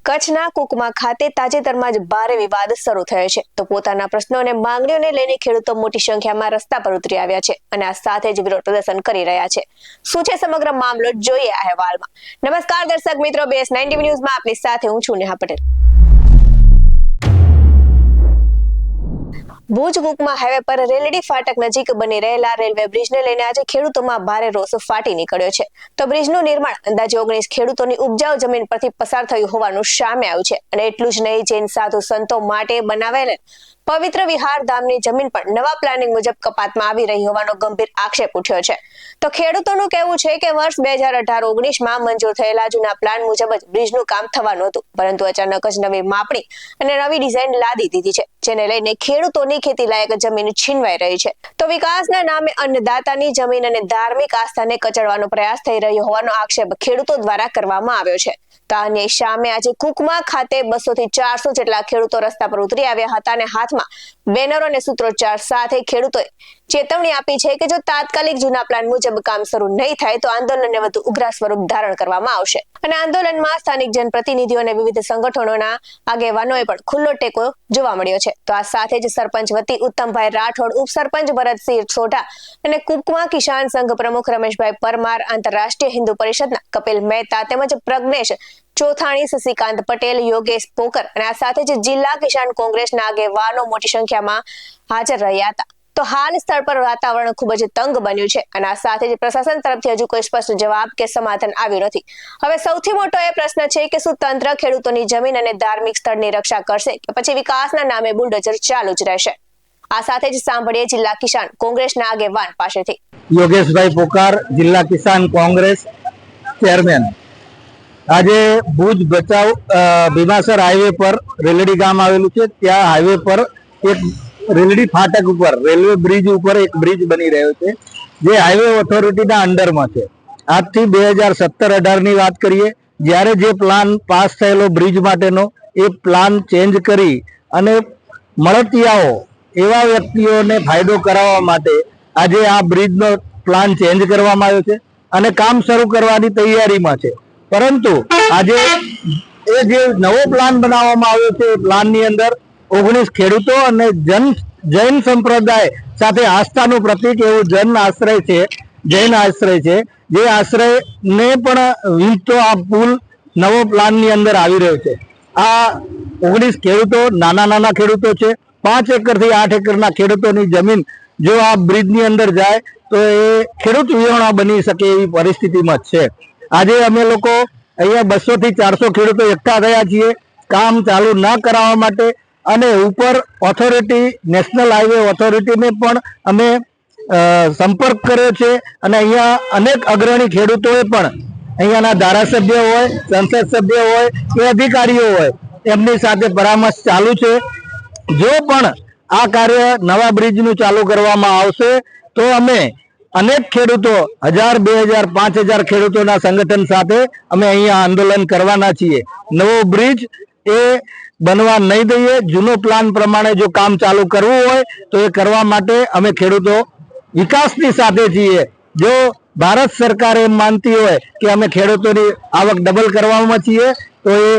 કચ્છના કુકમા ખાતે તાજેતરમાં જ ભારે વિવાદ શરૂ થયો છે તો પોતાના પ્રશ્નો અને માંગણીઓને લઈને ખેડૂતો મોટી સંખ્યામાં રસ્તા પર ઉતરી આવ્યા છે અને આ સાથે જ વિરોધ પ્રદર્શન કરી રહ્યા છે। શું છે સમગ્ર મામલો જોઈએ આ અહેવાલમાં। નમસ્કાર દર્શક મિત્રો, BS90 ન્યૂઝમાં આપની સાથે હું છું નેહા પટેલ। ભુજ કુકમા હાઈવે પર રેલડી ફાટક નજીક બની રહેલા રેલવે બ્રિજને લઈને આજે ખેડૂતોમાં ભારે રોષ ફાટી નીકળ્યો છે। તો બ્રિજનું નિર્માણ અંદાજે 19 ખેડૂતોની ઉપજાઉ જમીન પરથી પસાર થયું હોવાનું સામે આવ્યું છે અને એટલું જ નહીં, જૈન સાધુ સંતો માટે બનાવેલ પવિત્ર વિહાર ધામની જમીન પણ નવા પ્લાનિંગ મુજબ કપાતમાં આવી રહી હોવાનો ગંભીર આક્ષેપ ઉઠ્યો છે। તો ખેડૂતોનું કહેવું છે કે વર્ષ 2018-19માં મંજૂર થયેલા જૂના પ્લાન મુજબ જ બ્રિજનું કામ થવાનું હતું, પરંતુ અચાનક જ નવી માપણી અને નવી ડિઝાઇન લાદી દીધી છે, જેને લઈને ખેડૂતોની ખેતી લાયક જમીન છીનવાઈ રહી છે। તો વિકાસના નામે અન્નદાતાની જમીન અને ધાર્મિક આસ્થાને કચડવાનો પ્રયાસ થઈ રહ્યો હોવાનો આક્ષેપ ખેડૂતો દ્વારા કરવામાં આવ્યો છે। તો આ ન્યાય સામે આજે કુકમા ખાતે 200 થી 400 જેટલા ખેડૂતો રસ્તા પર ઉતરી આવ્યા હતા અને હાથમાં બેનરો અને સૂત્રોચ્ચાર સાથે ખેડૂતોએ ચેતવણી આપી છે કે જો તાત્કાલિક જૂના પ્લાન મુજબ કામ શરૂ નહીં થાય તો આંદોલનને વધુ ઉગ્ર સ્વરૂપ ધારણ કરવામાં આવશે અને આંદોલનમાં સ્થાનિક જનપ્રતિનિધિઓ અને વિવિધ સંગઠનોના આગેવાનોએ પણ ખુલ્લો ટેકો જોવા મળ્યો છે। તો આ સાથે જ સરપંચ વતી ઉત્તમભાઈ રાઠોડ, ઉપસરપંચ ભરતસિંહ સોઢા અને કુકમા કિસાન સંઘ પ્રમુખ રમેશભાઈ પરમાર, આંતરરાષ્ટ્રીય હિન્દુ પરિષદના કપિલ મહેતા તેમજ પ્રજ્ઞેશ ચોથાણી, શશિકાંત પટેલ, યોગેશ પોકર અને આ સાથે જ જિલ્લા કિસાન કોંગ્રેસના આગેવાનો મોટી સંખ્યામાં હાજર રહ્યા હતા। તો હાલ સ્થળ પર વાતાવરણ ખૂબ જ તંગ બન્યું છે અને આ સાથે જ પ્રશાસન તરફથી હજુ કોઈ સ્પષ્ટ જવાબ કે સમાધાન આવ્યું નથી। હવે સૌથી મોટો એ પ્રશ્ન છે કે શું તંત્ર ખેડૂતોની જમીન અને ધાર્મિક સ્થળની રક્ષા કરશે કે પછી વિકાસના નામે બુલડોઝર ચાલુ જ રહેશે? આ સાથે જ સાંભળીએ જિલ્લા કિસાન કોંગ્રેસના આગેવાન પાસેથી। યોગેશભાઈ પોકાર, જિલ્લા કિસાન કોંગ્રેસ ચેરમેન। આજે ભુજ ભચાઉ ભીમાસર હાઈવે પર રેલડી ગામ આવેલું છે, ત્યાં હાઈવે પર એક રેલડી ફાટક ઉપર રેલવે બ્રિજ ઉપર એક બ્રિજ બની રહ્યો છે, જે હાઈવે ઓથોરિટીના અંડરમાં છે। આજથી 2017-18 ની વાત કરીએ, જ્યારે જે પ્લાન પાસ થયેલો બ્રિજ માટેનો એ પ્લાન ચેન્જ કરી અને મળતિયાઓ એવા વ્યક્તિઓને ફાયદો કરાવવા માટે આજે આ બ્રિજનો પ્લાન ચેન્જ કરવામાં આવ્યો છે અને કામ શરૂ કરવાની તૈયારીમાં છે। પરંતુ આજે એ જે નવો પ્લાન બનાવવામાં આવ્યો છે, એ પ્લાનની અંદર 19 ખેડૂતો અને જૈન સંપ્રદાય સાથે આસ્થાનું પ્રતીક એવું જૈન આશ્રય છે, જે આશ્રયને પણ વીંટતો આ પુલ નવો પ્લાનની અંદર આવી રહ્યો છે। આ 19 ખેડૂતો નાના ખેડૂતો છે, 5 એકરથી 8 એકરના ખેડૂતોની જમીન જો આ બ્રિજની અંદર જાય તો એ ખેડૂત વિહોણા બની શકે એવી પરિસ્થિતિમાં છે। આજે અમે લોકો અહીંયા 200 થી 400 ખેડૂતો એકઠા થયા છીએ કામ ચાલુ ન કરાવવા માટે અને ઉપર ઓથોરિટી, નેશનલ હાઈવે ઓથોરિટીને પણ અમે સંપર્ક કર્યો છે અને અહીંયા અનેક અગ્રણી ખેડૂતોએ પણ અહીંયાના ધારાસભ્ય હોય, સંસદ સભ્ય હોય કે અધિકારીઓ હોય, એમની સાથે પરામર્શ ચાલુ છે। જો પણ આ કાર્ય નવા બ્રિજનું ચાલુ કરવામાં આવશે તો અમે અનેક ખેડૂતો 1000, 2000, 5000 ખેડૂતોના સંગઠન સાથે અમે અહીંયા આંદોલન કરવાના છીએ। નવો બ્રિજ એ બનવા નહીં દઈએ। જૂનો પ્લાન પ્રમાણે જો કામ ચાલુ કરવું હોય તો એ કરવા માટે અમે ખેડૂતો વિકાસની સાથે છીએ। જો ભારત સરકાર એમ માનતી હોય કે અમે ખેડૂતોની આવક ડબલ કરવામાં છીએ તો એ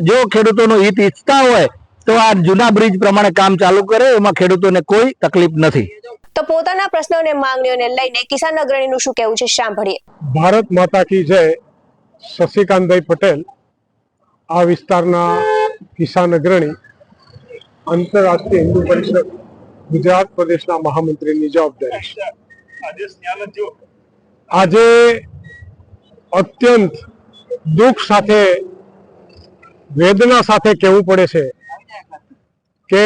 જો ખેડૂતોનું હિત ઈચ્છતા હોય તો આ જૂના બ્રિજ પ્રમાણે કામ ચાલુ કરે, એમાં ખેડૂતોને કોઈ તકલીફ નથી। તો પોતાના પ્રશ્નો અને માંગણીઓને લઈને કિસાન અગ્રણીનું શું કહેવું છે, સાંભળીએ। ભારત માતા કી જય। શશિકાંતભાઈ પટેલ, આ વિસ્તારના કિસાન અગ્રણી, આંતરરાષ્ટ્રીય હિન્દુ પરિષદ ગુજરાત પ્રદેશના મહામંત્રીની જવાબદારી। આજે અત્યંત દુઃખ સાથે, વેદના સાથે કહેવું પડે છે કે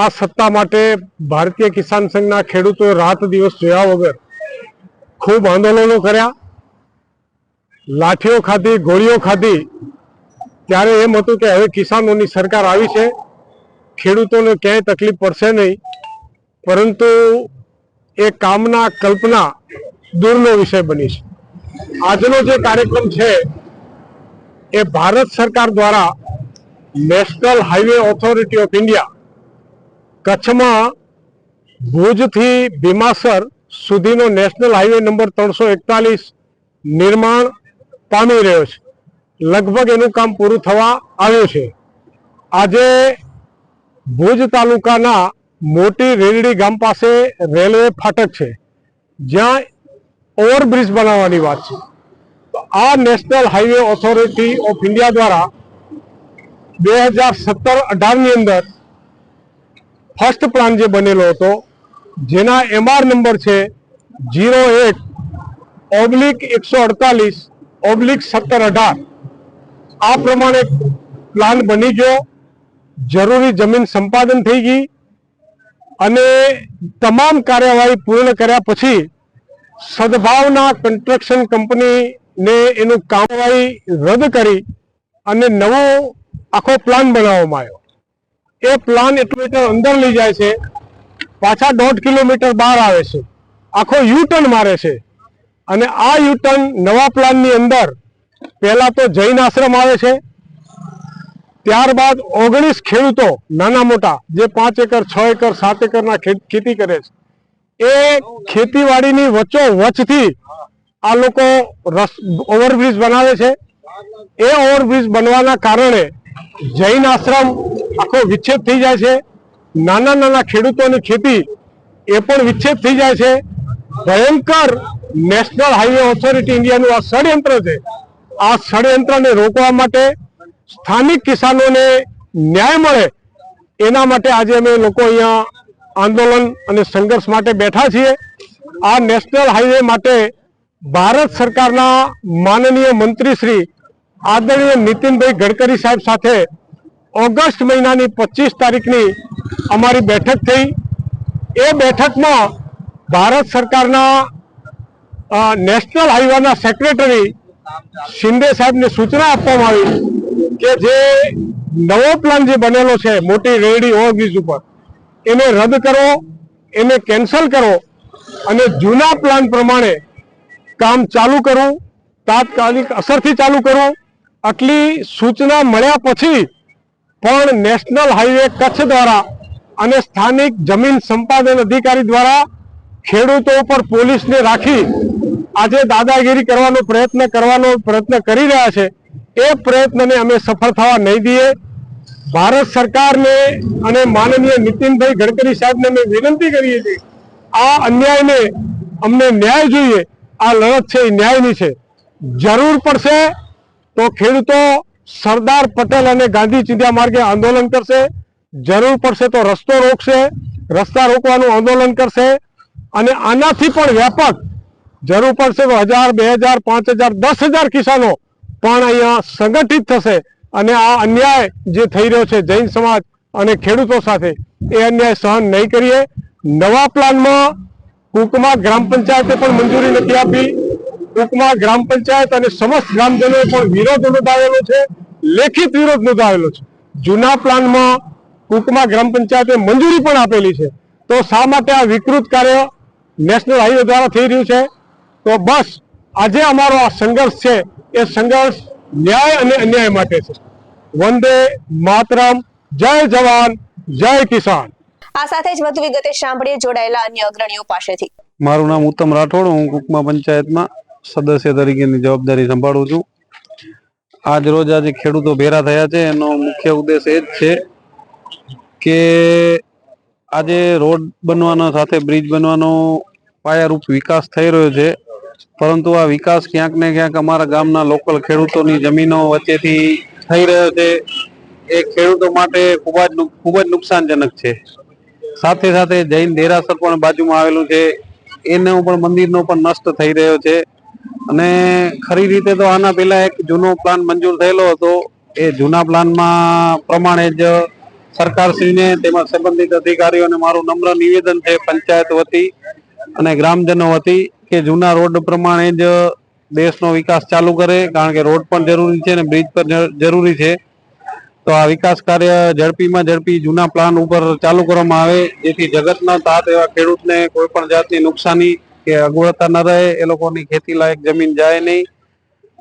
આ સત્તા માટે ભારતીય કિસાન સંઘના ખેડૂતોએ રાત દિવસ જોયા વગર ખૂબ આંદોલનો કર્યા, લાઠીઓ ખાધી, ગોળીઓ ખાધી, ત્યારે એમ હતું કે હવે કિસાનોની સરકાર આવી છે, ખેડૂતોને ક્યાંય તકલીફ પડશે નહીં, પરંતુ એ કામના કલ્પના દૂરનો વિષય બની છે। આજનો જે કાર્યક્રમ છે એ ભારત સરકાર દ્વારા national highway authority of India કચ્છમાં ભુજથી ભીમાસર સુધીનો નેશનલ હાઈવે નંબર 341 નિર્માણ પામી રહ્યો છે। લગભગ એનું કામ પૂરું થવા આવ્યું છે. આજે ભુજ તાલુકાના મોટી રેલડી ગામ પાસે રેલવે ફાટક છે, જ્યાં ઓવરબ્રિજ બનાવવાની વાત છે. તો આ national highway authority of India દ્વારા 2017-18 ની અંદર ફર્સ્ટ પ્લાન જે બનેલો હતો, જેના MR નંબર છે 01/148/1718, આ પ્રમાણે પ્લાન બની ગયો. જરૂરી જમીન સંપાદન થઈ ગઈ અને તમામ કાર્યવાહી પૂર્ણ કર્યા પછી સદભાવના કન્સ્ટ્રક્શન કંપનીને એનું કામવાહી રદ કરી અને નવો આખો પ્લાન બનાવવામાં આવ્યો. એ પ્લાન એટલું મીટર અંદર લઈ જાય છે, પાછા 1.5 કિલોમીટર બહાર આવે છે, આખો યુટર્ન મારે છે. અને આ યુટર્ન નવા પ્લાનની અંદર પહેલા તો જૈન આશ્રમ આવે છે, ત્યારબાદ 19 ખેડૂતો નાના મોટા જે 5 એકર 6 એકર 7 એકરના ખેતી કરે છે, એ ખેતીવાડીની વચ્ચોવચ્ચથી આ લોકો ઓવરબ્રિજ બનાવે છે. એ ઓવરબ્રિજ બનવાના કારણે જૈન આશ્રમ આખો વિચ્છેદ થઈ જાય છે. નાના નાના ખેડૂતોની ખેતી એ પણ વિચ્છેદ થઈ જાય છે. ભયંકર નેશનલ હાઈવે ઓથોરિટી ઇન્ડિયાનું આ ષડયંત્ર છે. આ ષડયંત્રને રોકવા માટે, સ્થાનિક કિસાનોને ન્યાય મળે એના માટે આજે અમે લોકો અહીંયા આંદોલન અને સંઘર્ષ માટે બેઠા છીએ. આ નેશનલ હાઈવે માટે ભારત સરકારના માનનીય મંત્રી શ્રી આદરણીય નીતિનભાઈ ગડકરી સાહેબ સાથે ઓગસ્ટ મહિનાની 25 તારીખની અમારી બેઠક થઈ. એ બેઠકમાં ભારત સરકારના નેશનલ હાઈવેના સેક્રેટરી શિંદે સાહેબને સૂચના આપવામાં આવી કે જે નવો પ્લાન જે બનેલો છે મોટી રેલડી ઓવરબ્રિજ ઉપર, એને રદ કરો, એને કેન્સલ કરો અને જૂના પ્લાન પ્રમાણે કામ ચાલુ કરવું, તાત્કાલિક અસરથી ચાલુ કરવું. આટલી સૂચના મળ્યા પછી પણ નેશનલ હાઈવે કચ્છ દ્વારા અને સ્થાનિક જમીન સંપાદન અધિકારી દ્વારા ખેડૂતો ઉપર પોલીસને રાખી આજે દાદાગીરી કરવાનો પ્રયત્ન કરી રહ્યા છે. એ પ્રયત્નને અમે સફળ થવા નહીં દઈએ. ભારત સરકારને અને માનનીય નીતિનભાઈ ગડકરી સાહેબને અમે વિનંતી કરીએ છીએ, આ અન્યાયને અમને ન્યાય જોઈએ. આ લડત છે એ ન્યાયની છે. જરૂર પડશે તો ખેડૂતો સરદાર પટેલ અને ગાંધી ચિંધ્યા માર્ગે આંદોલન કરશે. જરૂર પડશે તો રસ્તો રોકશે, રસ્તા રોકવાનું આંદોલન કરશે. અને આનાથી પણ વ્યાપક જરૂર પડશે તો 1000, 2000, 5000, 10,000 કિસાનો પણ અહીંયા સંગઠિત થશે અને આ અન્યાય જે થઈ રહ્યો છે જૈન સમાજ અને ખેડૂતો સાથે, એ અન્યાય સહન નહીં કરીએ. નવા પ્લાનમાં કુકમા ગ્રામ પંચાયતે પણ મંજૂરી નથી આપી. કુકમા ગ્રામ પંચાયત અને સમસ્ત ગ્રામજનોએ પણ વિરોધ નોંધાવેલો છે, લેખિત વિરોધ નોંધાવેલો છે. જૂના પ્લાનમાં કુકમા ગ્રામ પંચાયતે મંજૂરી પણ આપેલી છે. તો શા માટે આ વિકૃત કાર્ય નેશનલ હાઈવે દ્વારા થઈ રહ્યું છે? તો બસ આજે અમારો આ સંઘર્ષ છે એ સંઘર્ષ ન્યાય અને અન્યાય માટે છે. વંદે માતરમ. જય જવાન, જય કિસાન. આ સાથે જ વધુ વિગતે સાંભળીએ જોડાયેલા અન્ય અગ્રણીઓ પાસેથી. મારું નામ ઉત્તમ રાઠોડ, હું કુકમા પંચાયતમાં સદસ્ય તરીકેની જવાબદારી સંભાળું છું. આજ રોજ આજે ખેડૂતો ભેગા થયા છે, એનો મુખ્ય ઉદ્દેશ એ જ છે કે આજે રોડ બનવાનો સાથે બ્રિજ બનવાનો પાયારૂપ વિકાસ થઈ રહ્યો છે, પરંતુ આ વિકાસ ક્યાંક ને ક્યાંક અમારા ગામના લોકલ ખેડૂતોની જમીનો વચ્ચેથી થઈ રહ્યો છે. એ ખેડૂતો માટે ખૂબ જ નુકસાનજનક છે. સાથે સાથે જૈન દેરાસર પણ બાજુમાં આવેલું છે, એનો પણ મંદિરનો પણ નષ્ટ થઈ રહ્યો છે. અને ખરી રીતે તો આના પહેલા એક જૂનો પ્લાન મંજૂર થયેલો હતો. એ જૂના પ્લાનમાં પ્રમાણે જ સરકારશ્રીને તેમજ સંબંધિત અધિકારીઓને મારું નમ્ર નિવેદન છે પંચાયત વતી અને ગ્રામજનો વતી કે જૂના રોડ પ્રમાણે જ દેશનો વિકાસ ચાલુ કરે, કારણ કે રોડ પણ જરૂરી છે અને બ્રિજ પણ જરૂરી છે. તો આ વિકાસ કાર્ય ઝડપીમાં ઝડપી જૂના પ્લાન ઉપર ચાલુ કરવામાં આવે, જેથી જગતના તાત એવા ખેડૂતને કોઈ પણ જાતની નુકસાની કે અગવડતા ન રહે, એ લોકોની ખેતી લાયક જમીન જાય નહીં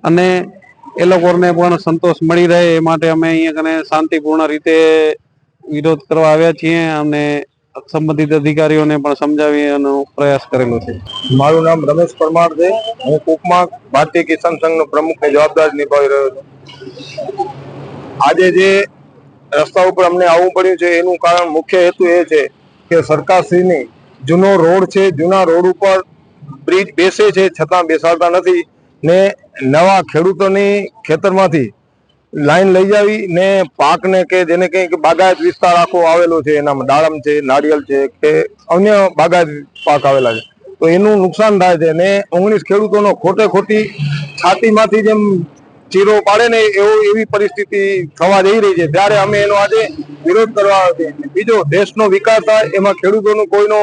અને એ લોકોને પણ સંતોષ મળી રહે. એ માટે અમે અહીંયા કને શાંતિપૂર્ણ રીતે વિરોધ કરવા આવ્યા છીએ અને સંબંધિત અધિકારીઓને પણ સમજાવવાનો પ્રયાસ કરેલો છે. મારું નામ રમેશ પરમાર છે. હું કુકમા ભારતીય કિસાન સંઘનો પ્રમુખની જવાબદારી નિભાવી રહ્યો છું. આજે જે રસ્તા ઉપર અમને આવવું પડ્યું છે એનું કારણ મુખ્ય હેતુ એ છે કે સરકારશ્રીની જૂનો રોડ છે, જૂના રોડ ઉપર બ્રિજ બેસે છે છતાં બેસાડતા નથી ને નવા ખેડૂતોની ખેતરમાંથી લાઈન લઈ જાવી ને પાકને કે જેને કંઈક બાગાયત વિસ્તાર આખો આવેલો છે, એનામાં દાડમ છે, નારિયેલ છે કે અન્ય બાગાયત પાક આવેલા છે, તો એનું નુકસાન થાય છે ને 19 ખેડૂતોનો ખોટી છાતીમાંથી જેમ ચીરો પાડે ને એવી પરિસ્થિતિ થવા જઈ રહી છે. ત્યારે અમે એનો આજે વિરોધ કરવા આવે છે. બીજો, દેશનો વિકાસ થાય એમાં ખેડૂતોનું કોઈનો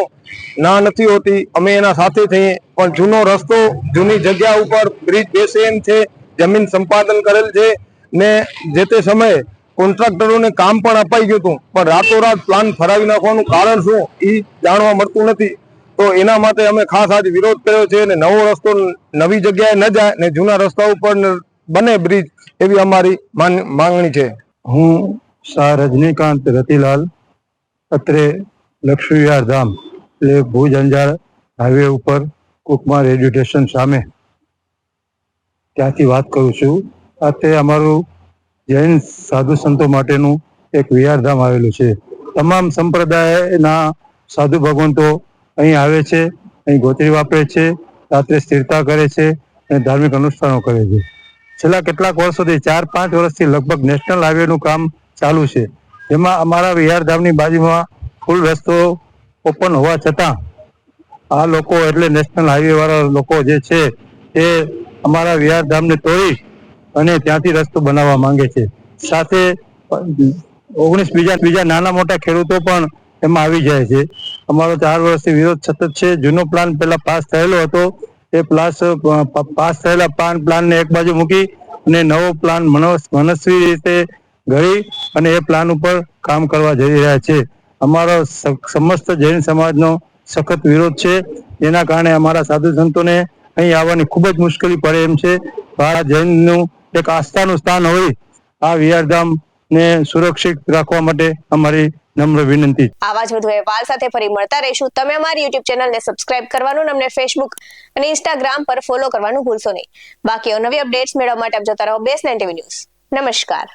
ના નથી હોતી, અમે એના સાથે થઈએ, પણ જૂનો રસ્તો જૂની જગ્યા ઉપર બ્રિજ બેસે એમ છે, જમીન સંપાદન કરેલ છે ને જે તે સમયે કોન્ટ્રાક્ટરોને કામ પણ અપાઈ ગયું હતું, પણ રાતોરાત પ્લાન ફરાવી નાખવાનું કારણ શું એ જાણવા મળતું નથી. તો એના માટે અમે ખાસ આજે વિરોધ કર્યો છે અને નવો રસ્તો નવી જગ્યાએ ન જાય ને જૂના રસ્તા ઉપર બને બ્રિજ, એવી અમારી માંગણી છે. હું શાહ રજનીકાંત રતિલાલ અત્રે લક્ષ્મી વિહાર ધામ એટલે ભુજ અંજાર હાઈવે ઉપર કુકમા રેડિયો સ્ટેશન સામે ત્યાંથી વાત કરું છું. અત્રે અમારું જૈન સાધુ સંતો માટેનું એક વિહારધામ આવેલું છે. તમામ સંપ્રદાયના સાધુ ભગવંતો અહીં આવે છે, અહીં ગોત્રી વાપરે છે, રાત્રે સ્થિરતા કરે છે અને ધાર્મિક અનુષ્ઠાનો કરે છે. છેલ્લા કેટલાક વર્ષોથી 4-5 વર્ષથી લગભગ નેશનલ હાઈવેનું કામ ચાલુ છે, જેમાં અમારા વિહારધામની બાજુમાં ફૂલ રસ્તો ઓપન હોવા છતાં આ લોકો એટલે નેશનલ હાઈવે વાળા લોકો જે છે એ અમારા વિહારધામને તોડી અને ત્યાંથી રસ્તો બનાવવા માંગે છે. સાથે 19 બીજા નાના મોટા ખેડૂતો પણ એમાં આવી જાય છે. અમારો 4 વર્ષથી વિરોધ સતત છે. જૂનો પ્લાન પહેલા પાસ થયેલો હતો, એ પાસ થયેલા પ્લાનને એક બાજુ મૂકી અને નવો પ્લાન મનસ્વી રીતે ઘડી અને એ પ્લાન ઉપર કામ કરવા જઈ રહ્યા છે. અમારો સમસ્ત જૈન સમાજનો સખત વિરોધ છે, જેના કારણે અમારા સાધુ સંતોને અહીં આવવાની ખૂબ જ મુશ્કેલી પડે એમ છે. આ જૈનનું એક આસ્થાનું સ્થાન હોય, આ વિહારધામને સુરક્ષિત રાખવા માટે અમારી નમ્ર વિનંતી. આવા જ વધુ અહેવાલ સાથે ફરી મળતા રહીશું. તમે અમારી YouTube ચેનલને સબસ્ક્રાઇબ કરવાનું, અમને Facebook અને Instagram પર ફોલો કરવાનું ભૂલશો નહીં. બાકી નવી અપડેટ્સ મેળવવા માટે આપ જોતા રહો BS9 TV ન્યૂઝ. નમસ્કાર.